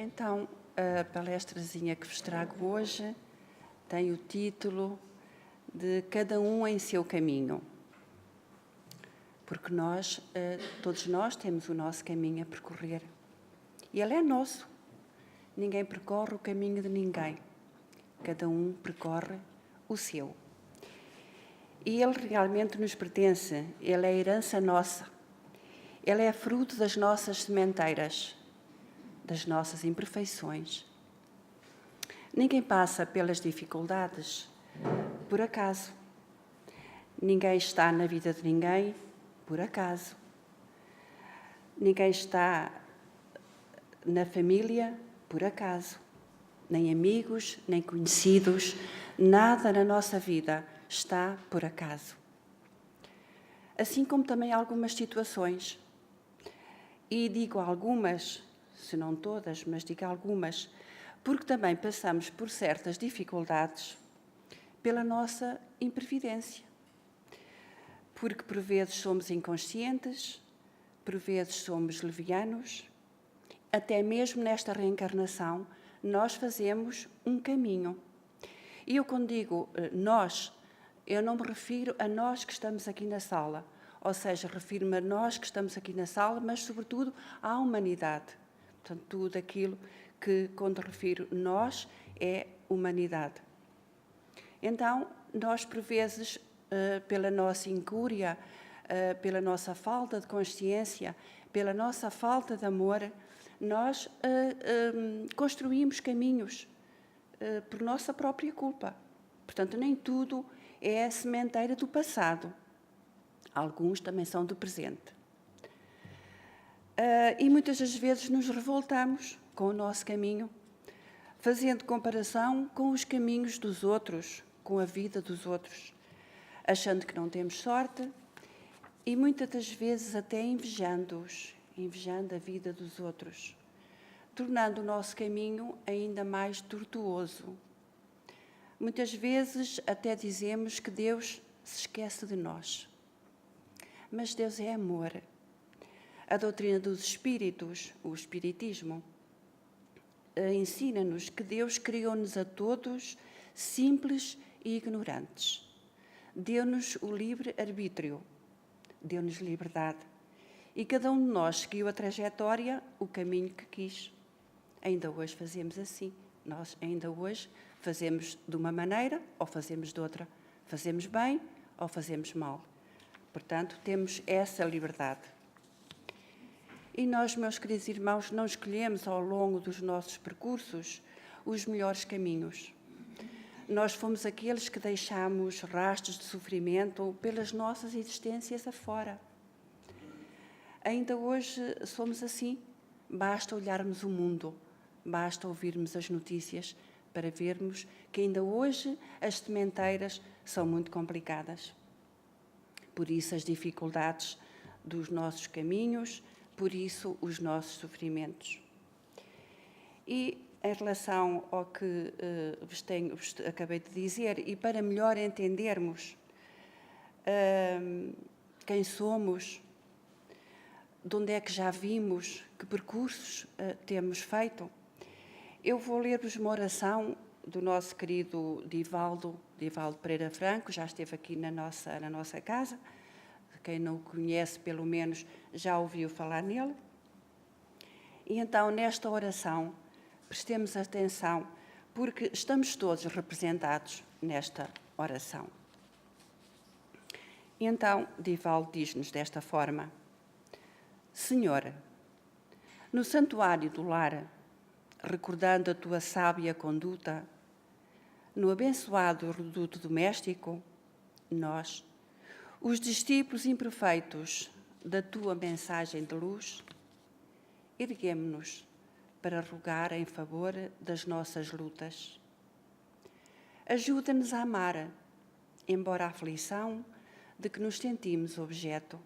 Então, a palestrazinha que vos trago hoje tem o título de Cada um em seu caminho. Porque nós, todos nós, temos o nosso caminho a percorrer. E ele é nosso. Ninguém percorre o caminho de ninguém. Cada um percorre o seu. E ele realmente nos pertence. Ele é herança nossa. Ele é fruto das nossas sementeiras, das nossas imperfeições. Ninguém passa pelas dificuldades por acaso. Ninguém está na vida de ninguém por acaso. Ninguém está na família por acaso. Nem amigos, nem conhecidos, nada na nossa vida está por acaso. Assim como também algumas situações. E digo algumas, se não todas, mas digo algumas, porque também passamos por certas dificuldades pela nossa imprevidência. Porque por vezes somos inconscientes, por vezes somos levianos, até mesmo nesta reencarnação nós fazemos um caminho. E eu quando digo nós, eu não me refiro a nós que estamos aqui na sala, ou seja, refiro-me a nós que estamos aqui na sala, mas sobretudo à humanidade. Portanto, tudo aquilo que, quando refiro nós, é humanidade. Então, nós, por vezes, pela nossa incúria, pela nossa falta de consciência, pela nossa falta de amor, nós construímos caminhos por nossa própria culpa. Portanto, nem tudo é a sementeira do passado. Alguns também são do presente. E muitas das vezes nos revoltamos com o nosso caminho, fazendo comparação com os caminhos dos outros, com a vida dos outros, achando que não temos sorte e muitas das vezes até invejando-os, invejando a vida dos outros, tornando o nosso caminho ainda mais tortuoso. Muitas vezes até dizemos que Deus se esquece de nós. Mas Deus é amor. A doutrina dos espíritos, o espiritismo, ensina-nos que Deus criou-nos a todos simples e ignorantes. Deu-nos o livre arbítrio, deu-nos liberdade. E cada um de nós seguiu a trajetória, o caminho que quis. Ainda hoje fazemos assim. Nós ainda hoje fazemos de uma maneira ou fazemos de outra. Fazemos bem ou fazemos mal. Portanto, temos essa liberdade. E nós, meus queridos irmãos, não escolhemos ao longo dos nossos percursos os melhores caminhos. Nós fomos aqueles que deixamos rastros de sofrimento pelas nossas existências afora. Ainda hoje somos assim. Basta olharmos o mundo, basta ouvirmos as notícias para vermos que ainda hoje as sementeiras são muito complicadas. Por isso as dificuldades dos nossos caminhos, por isso os nossos sofrimentos. E em relação ao que vos acabei de dizer, e para melhor entendermos quem somos, de onde é que já vimos, que percursos temos feito, eu vou ler-vos uma oração do nosso querido Divaldo Pereira Franco, já esteve aqui na nossa casa. Quem não o conhece, pelo menos, já ouviu falar nele. E então, nesta oração, prestemos atenção, porque estamos todos representados nesta oração. E então, Divaldo diz-nos desta forma: Senhor, no santuário do lar, recordando a tua sábia conduta, no abençoado reduto doméstico, nós, os discípulos imperfeitos da tua mensagem de luz, erguemo-nos para rogar em favor das nossas lutas. Ajuda-nos a amar, embora a aflição de que nos sentimos objeto.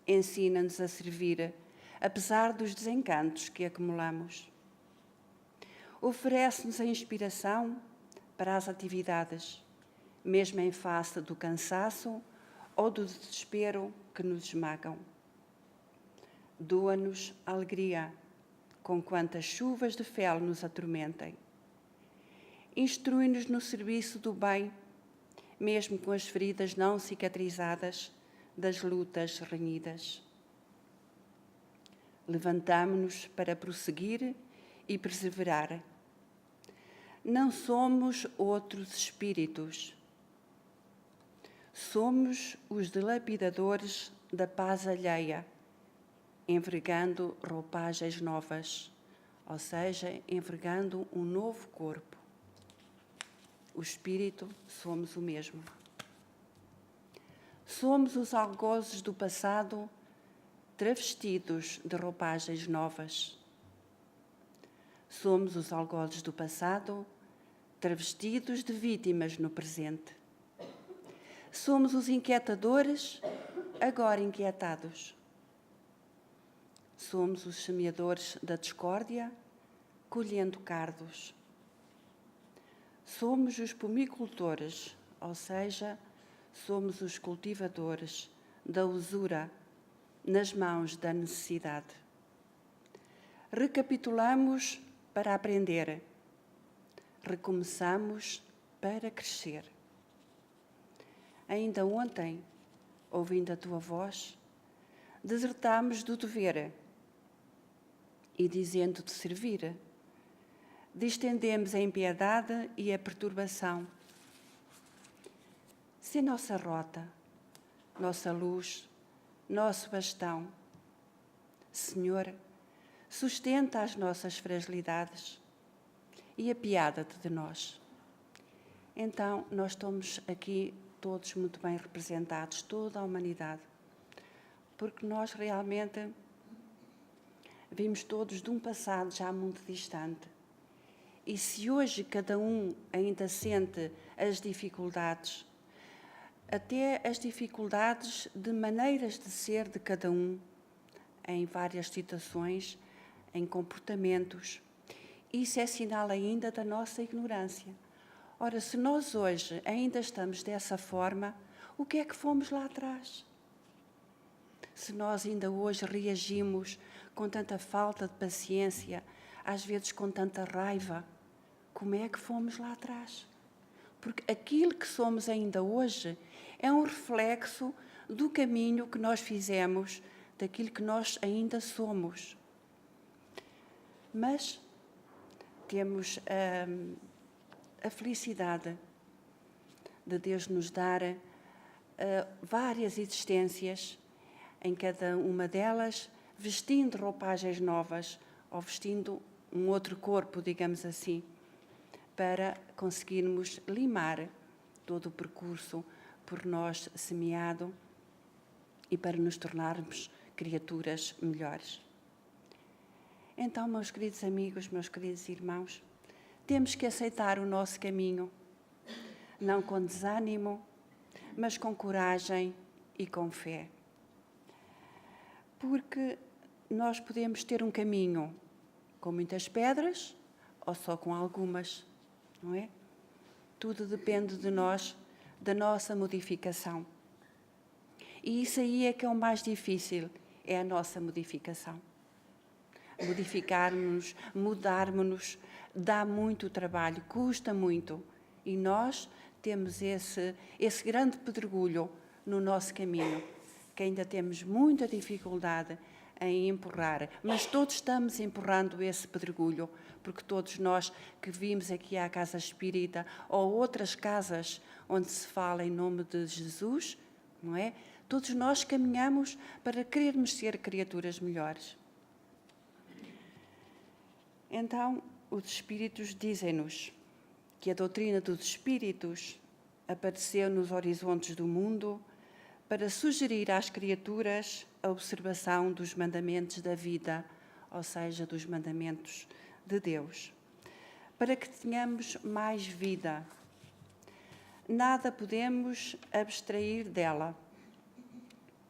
Ensina-nos a servir, apesar dos desencantos que acumulamos. Oferece-nos a inspiração para as atividades, mesmo em face do cansaço ou do desespero que nos esmagam. Doa-nos alegria, com quantas chuvas de fel nos atormentem. Instrui-nos no serviço do bem, mesmo com as feridas não cicatrizadas das lutas renhidas. Levantamo-nos para prosseguir e perseverar. Não somos outros espíritos. Somos os dilapidadores da paz alheia, envergando roupagens novas, ou seja, envergando um novo corpo. O espírito somos o mesmo. Somos os algozes do passado travestidos de roupagens novas. Somos os algozes do passado travestidos de vítimas no presente. Somos os inquietadores agora inquietados. Somos os semeadores da discórdia colhendo cardos. Somos os pomicultores, ou seja, somos os cultivadores da usura nas mãos da necessidade. Recapitulamos para aprender. Recomeçamos para crescer. Ainda ontem, ouvindo a tua voz, desertámos do dever e, dizendo-te servir, distendemos a impiedade e a perturbação. Sê nossa rota, nossa luz, nosso bastão. Senhor, sustenta as nossas fragilidades e apiada-te de nós. Então, nós estamos aqui todos muito bem representados, toda a humanidade, porque nós realmente vimos todos de um passado já muito distante. E se hoje cada um ainda sente as dificuldades, até as dificuldades de maneiras de ser de cada um, em várias situações, em comportamentos, isso é sinal ainda da nossa ignorância. Ora, se nós hoje ainda estamos dessa forma, o que é que fomos lá atrás? Se nós ainda hoje reagimos com tanta falta de paciência, às vezes com tanta raiva, como é que fomos lá atrás? Porque aquilo que somos ainda hoje é um reflexo do caminho que nós fizemos, daquilo que nós ainda somos. Mas temos a felicidade de Deus nos dar várias existências, em cada uma delas vestindo roupagens novas ou vestindo um outro corpo, digamos assim, para conseguirmos limar todo o percurso por nós semeado e para nos tornarmos criaturas melhores. Então, meus queridos amigos, meus queridos irmãos, temos que aceitar o nosso caminho, não com desânimo, mas com coragem e com fé. Porque nós podemos ter um caminho com muitas pedras ou só com algumas, não é? Tudo depende de nós, da nossa modificação. E isso aí é que é o mais difícil, é a nossa modificação. Modificarmos-nos, mudarmos-nos, dá muito trabalho, custa muito. E nós temos esse grande pedregulho no nosso caminho, que ainda temos muita dificuldade em empurrar. Mas todos estamos empurrando esse pedregulho, porque todos nós que vimos aqui à Casa Espírita ou outras casas onde se fala em nome de Jesus, não é? Todos nós caminhamos para querermos ser criaturas melhores. Então, os Espíritos dizem-nos que a doutrina dos Espíritos apareceu nos horizontes do mundo para sugerir às criaturas a observação dos mandamentos da vida, ou seja, dos mandamentos de Deus, para que tenhamos mais vida. Nada podemos abstrair dela,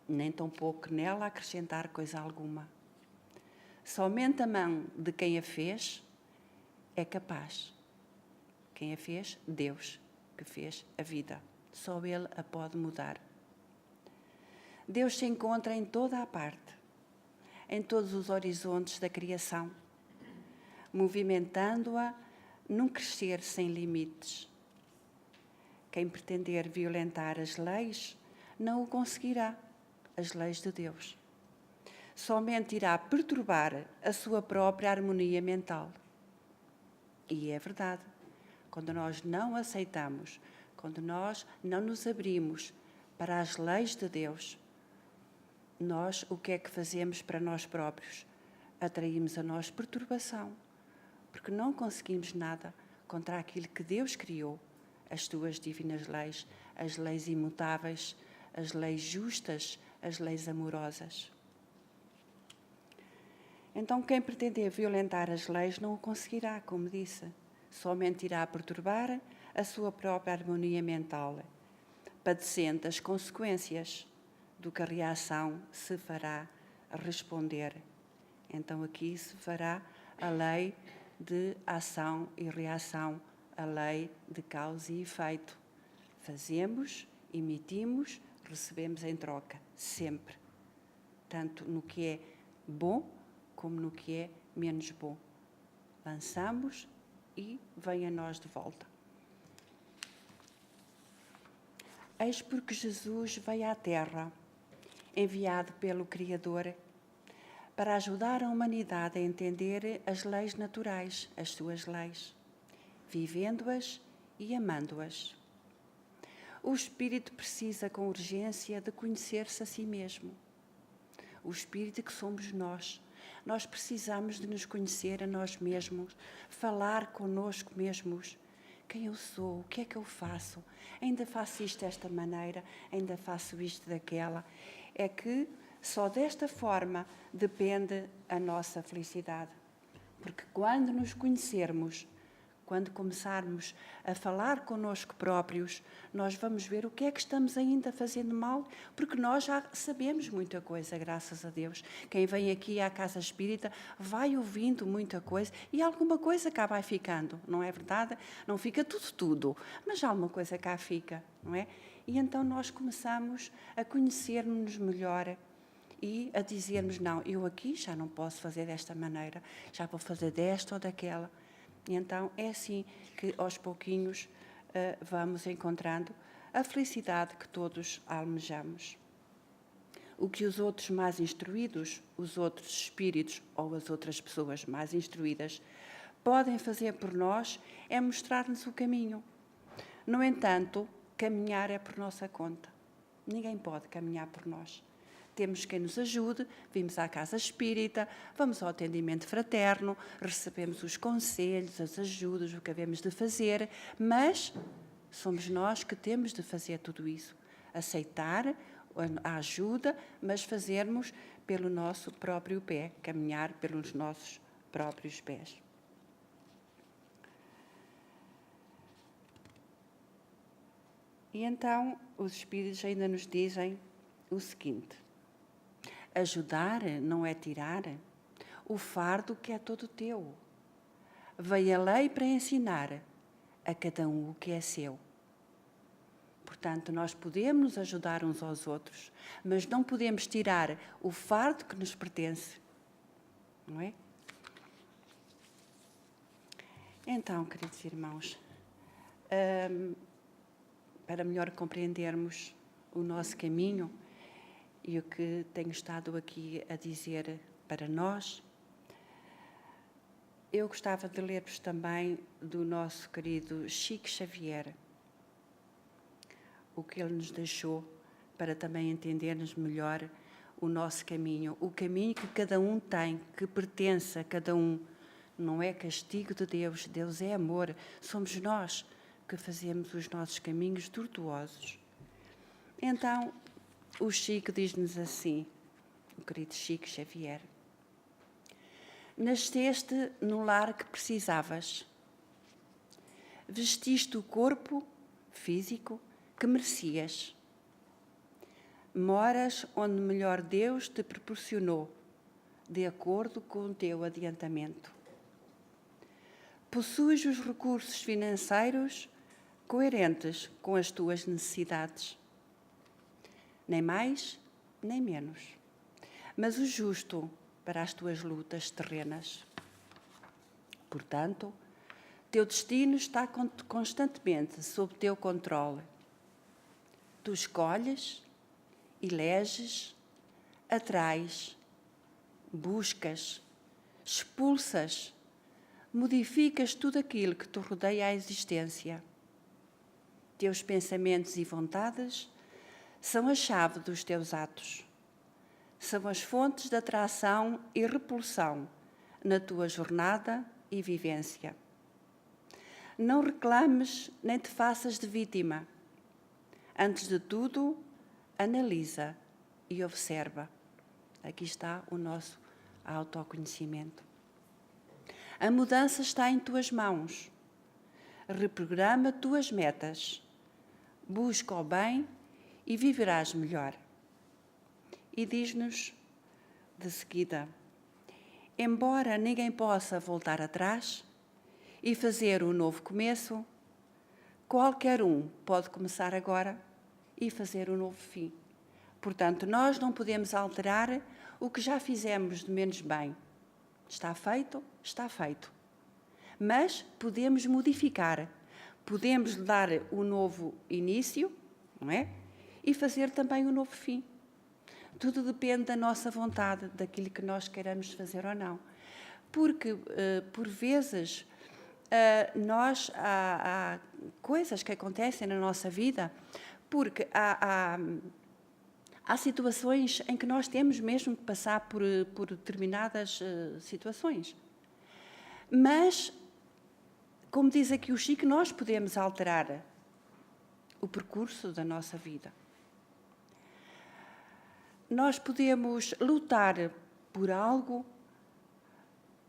nem tampouco nela acrescentar coisa alguma. Somente a mão de quem a fez é capaz. Quem a fez? Deus, que fez a vida. Só Ele a pode mudar. Deus se encontra em toda a parte, em todos os horizontes da criação. movimentando-a num crescer sem limites. Quem pretender violentar as leis não o conseguirá, as leis de Deus. Somente irá perturbar a sua própria harmonia mental. E é verdade, quando nós não aceitamos, quando nós não nos abrimos para as leis de Deus, nós o que é que fazemos para nós próprios? Atraímos a nós perturbação, porque não conseguimos nada contra aquilo que Deus criou, as tuas divinas leis, as leis imutáveis, as leis justas, as leis amorosas. Então, quem pretender violentar as leis não o conseguirá, como disse. Somente irá perturbar a sua própria harmonia mental, padecendo as consequências do que a reação se fará responder. Então, aqui se fará a lei de ação e reação, a lei de causa e efeito. Fazemos, emitimos, recebemos em troca, sempre. Tanto no que é bom, como no que é menos bom. Lançamos e vem a nós de volta. Eis porque Jesus veio à Terra, enviado pelo Criador, para ajudar a humanidade a entender as leis naturais, as suas leis, vivendo-as e amando-as. O Espírito precisa com urgência de conhecer-se a si mesmo. O Espírito que somos nós. Nós precisamos de nos conhecer a nós mesmos, falar connosco mesmos. Quem eu sou? O que é que eu faço? Ainda faço isto desta maneira? Ainda faço isto daquela? É que só desta forma depende a nossa felicidade. Porque quando nos conhecermos, quando começarmos a falar connosco próprios, nós vamos ver o que é que estamos ainda fazendo mal, porque nós já sabemos muita coisa, graças a Deus. Quem vem aqui à Casa Espírita vai ouvindo muita coisa e alguma coisa cá vai ficando, não é verdade? Não fica tudo, mas alguma coisa cá fica, não é? E então nós começamos a conhecer-nos melhor e a dizermos, não, eu aqui já não posso fazer desta maneira, já vou fazer desta ou daquela. E então é assim que aos pouquinhos vamos encontrando a felicidade que todos almejamos. O que os outros mais instruídos, os outros espíritos ou as outras pessoas mais instruídas podem fazer por nós é mostrar-nos o caminho. No entanto, caminhar é por nossa conta. Ninguém pode caminhar por nós. Temos quem nos ajude, vimos à Casa Espírita, vamos ao atendimento fraterno, recebemos os conselhos, as ajudas, o que havemos de fazer, mas somos nós que temos de fazer tudo isso. Aceitar a ajuda, mas fazermos pelo nosso próprio pé, caminhar pelos nossos próprios pés. E então os Espíritos ainda nos dizem o seguinte: ajudar não é tirar o fardo que é todo teu. Veio a lei para ensinar a cada um o que é seu. Portanto, nós podemos nos ajudar uns aos outros, mas não podemos tirar o fardo que nos pertence. Não é? Então, queridos irmãos, para melhor compreendermos o nosso caminho, e o que tenho estado aqui a dizer para nós, eu gostava de ler-vos também do nosso querido Chico Xavier, o que ele nos deixou para também entendermos melhor o nosso caminho, o caminho que cada um tem, que pertence a cada um. Não é castigo de Deus, Deus é amor, somos nós que fazemos os nossos caminhos tortuosos. Então, o Chico diz-nos assim, o querido Chico Xavier: nasceste no lar que precisavas, vestiste o corpo físico que merecias, moras onde melhor Deus te proporcionou, de acordo com o teu adiantamento. Possuis os recursos financeiros coerentes com as tuas necessidades. Nem mais, nem menos, mas o justo para as tuas lutas terrenas. Portanto, teu destino está constantemente sob teu controle. Tu escolhes, eleges, atrais, buscas, expulsas, modificas tudo aquilo que te rodeia a existência. Teus pensamentos e vontades são a chave dos teus atos. São as fontes de atração e repulsão na tua jornada e vivência. Não reclames nem te faças de vítima. Antes de tudo, analisa e observa. Aqui está o nosso autoconhecimento. A mudança está em tuas mãos. Reprograma tuas metas. Busca o bem e viverás melhor. E diz-nos de seguida: embora ninguém possa voltar atrás e fazer um novo começo, qualquer um pode começar agora e fazer um novo fim. Portanto, nós não podemos alterar o que já fizemos de menos bem. Está feito, está feito. Mas podemos modificar, podemos dar um novo início, não é? E fazer também um novo fim. Tudo depende da nossa vontade, daquilo que nós queiramos fazer ou não. Porque, por vezes, há coisas que acontecem na nossa vida, porque há situações em que nós temos mesmo que passar por determinadas situações. Mas, como diz aqui o Chico, nós podemos alterar o percurso da nossa vida. Nós podemos lutar por algo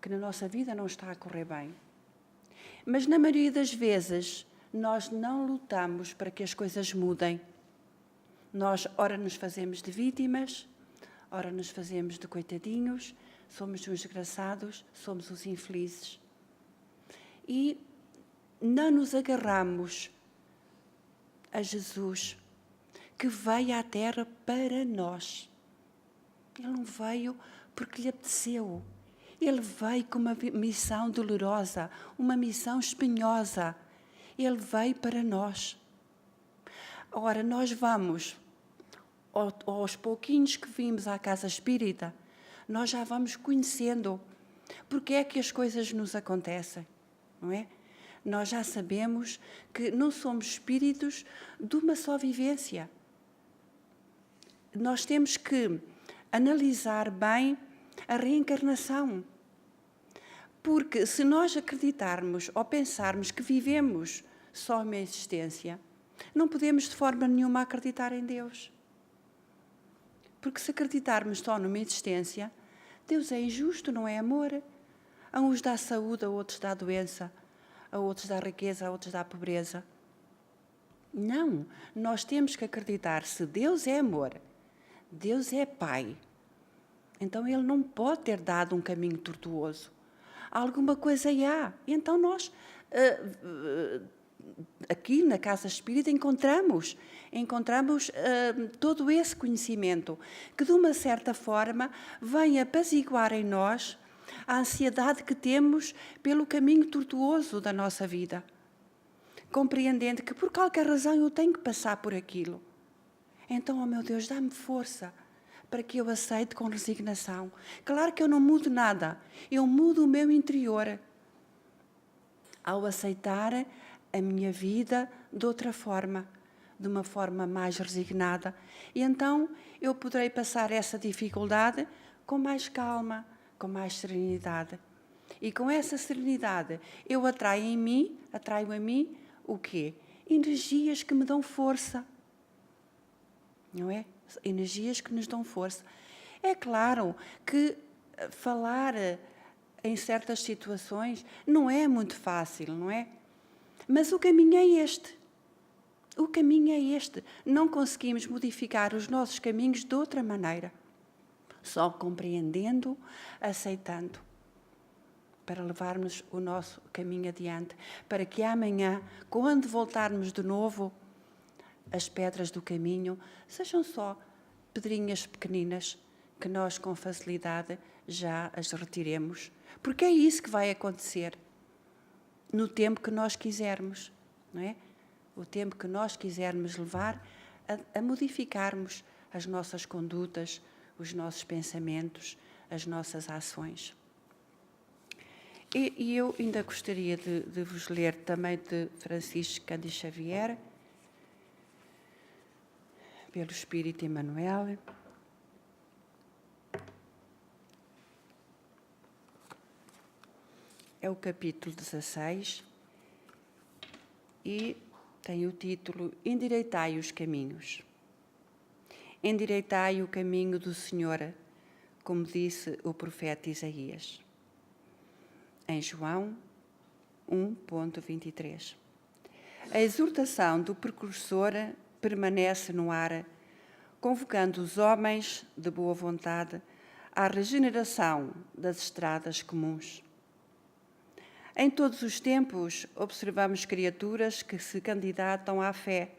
que na nossa vida não está a correr bem. Mas, na maioria das vezes, nós não lutamos para que as coisas mudem. Nós, ora nos fazemos de vítimas, ora nos fazemos de coitadinhos, somos os desgraçados, somos os infelizes. E não nos agarramos a Jesus, que veio à Terra para nós. Ele não veio porque lhe apeteceu. Ele veio com uma missão dolorosa, uma missão espinhosa. Ele veio para nós. Ora, nós vamos, aos pouquinhos que vimos à casa espírita, nós já vamos conhecendo porque é que as coisas nos acontecem, não é? Nós já sabemos que não somos espíritos de uma só vivência. Nós temos que analisar bem a reencarnação. Porque se nós acreditarmos ou pensarmos que vivemos só uma existência, não podemos de forma nenhuma acreditar em Deus. Porque se acreditarmos só numa existência, Deus é injusto, não é amor. A uns dá saúde, a outros dá doença, a outros dá riqueza, a outros dá pobreza. Não, nós temos que acreditar, se Deus é amor, Deus é Pai, então Ele não pode ter dado um caminho tortuoso. Alguma coisa há. Então nós, aqui na Casa Espírita, encontramos todo esse conhecimento que, de uma certa forma, vem apaziguar em nós a ansiedade que temos pelo caminho tortuoso da nossa vida, compreendendo que por qualquer razão eu tenho que passar por aquilo. Então, oh meu Deus, dá-me força para que eu aceite com resignação. Claro que eu não mudo nada, eu mudo o meu interior ao aceitar a minha vida de outra forma, de uma forma mais resignada. E então eu poderei passar essa dificuldade com mais calma, com mais serenidade. E com essa serenidade eu atraio a mim o quê? Energias que me dão força. Não é? Energias que nos dão força. É claro que falar em certas situações não é muito fácil, não é? Mas o caminho é este. O caminho é este. Não conseguimos modificar os nossos caminhos de outra maneira. Só compreendendo, aceitando, para levarmos o nosso caminho adiante, para que amanhã, quando voltarmos de novo, as pedras do caminho sejam só pedrinhas pequeninas que nós com facilidade já as retiremos. Porque é isso que vai acontecer. no tempo que nós quisermos, não é? O tempo que nós quisermos levar a modificarmos as nossas condutas, os nossos pensamentos, as nossas ações. E eu ainda gostaria de vos ler também de Francisco Cândido Xavier, pelo Espírito Emmanuel. É o capítulo 16 e tem o título Endireitai os caminhos. Endireitai o caminho do Senhor, como disse o profeta Isaías. Em João 1.23. A exortação do precursor permanece no ar, convocando os homens de boa vontade à regeneração das estradas comuns. Em todos os tempos, observamos criaturas que se candidatam à fé,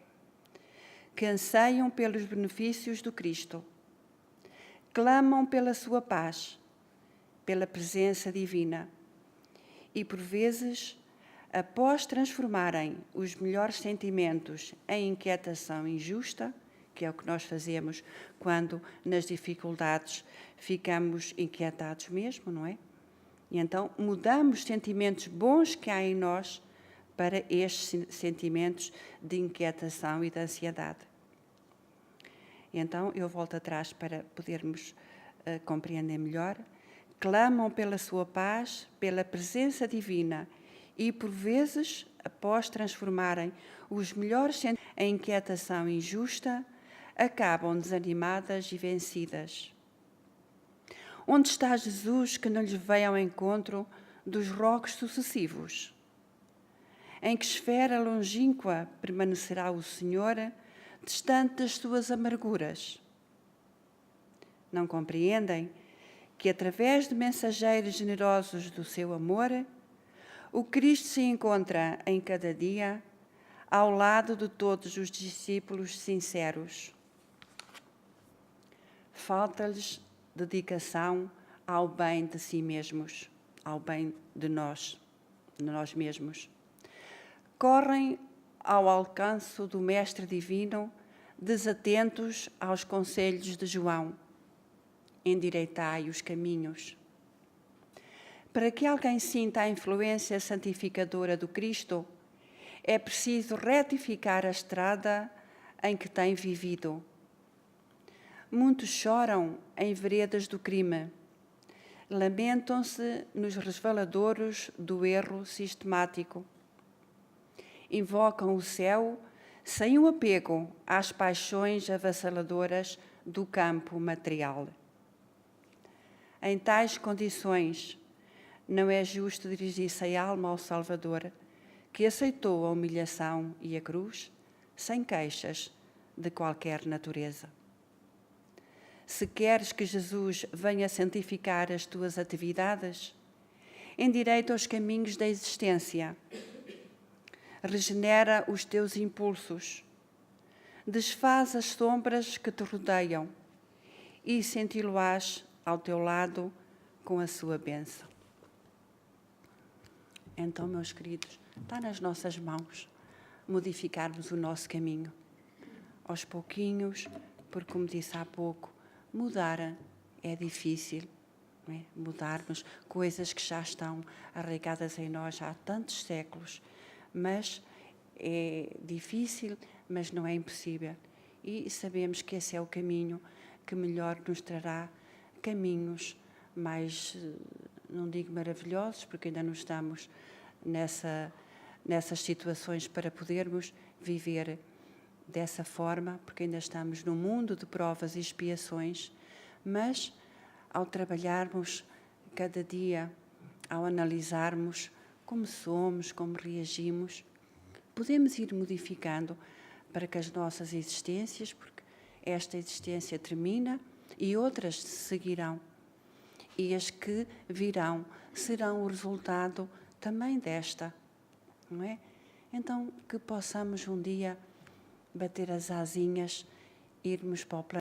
que anseiam pelos benefícios do Cristo, clamam pela sua paz, pela presença divina e, por vezes, após transformarem os melhores sentimentos em inquietação injusta, que é o que nós fazemos quando nas dificuldades ficamos inquietados mesmo, não é? E então mudamos sentimentos bons que há em nós para estes sentimentos de inquietação e de ansiedade. E então eu volto atrás para podermos compreender melhor. Clamam pela sua paz, pela presença divina e, por vezes, após transformarem os melhores sentimentos em inquietação injusta, acabam desanimadas e vencidas. Onde está Jesus que não lhes veio ao encontro dos roques sucessivos? Em que esfera longínqua permanecerá o Senhor, distante das suas amarguras? Não compreendem que, através de mensageiros generosos do seu amor, o Cristo se encontra em cada dia ao lado de todos os discípulos sinceros. Falta-lhes dedicação ao bem de si mesmos, ao bem de nós mesmos. Correm ao alcance do Mestre Divino, desatentos aos conselhos de João. Endireitai os caminhos. Para que alguém sinta a influência santificadora do Cristo, é preciso retificar a estrada em que tem vivido. Muitos choram em veredas do crime, lamentam-se nos resvaladouros do erro sistemático. Invocam o céu sem o apego às paixões avassaladoras do campo material. Em tais condições, não é justo dirigir-se a alma ao Salvador, que aceitou a humilhação e a cruz, sem queixas de qualquer natureza. Se queres que Jesus venha santificar as tuas atividades, endireita os caminhos da existência, regenera os teus impulsos, desfaz as sombras que te rodeiam e senti-lo-ás ao teu lado com a sua bênção. Então, meus queridos, está nas nossas mãos modificarmos o nosso caminho. Aos pouquinhos, porque, como disse há pouco, mudar é difícil, não é? Mudarmos coisas que já estão arraigadas em nós há tantos séculos, mas é difícil, mas não é impossível. E sabemos que esse é o caminho que melhor nos trará caminhos mais, não digo maravilhosos, porque ainda não estamos nessas situações para podermos viver dessa forma, porque ainda estamos num mundo de provas e expiações, mas ao trabalharmos cada dia, ao analisarmos como somos, como reagimos, podemos ir modificando para que as nossas existências, porque esta existência termina e outras seguirão, e as que virão serão o resultado também desta, não é? Então, que possamos um dia bater as asinhas, irmos para o planeta.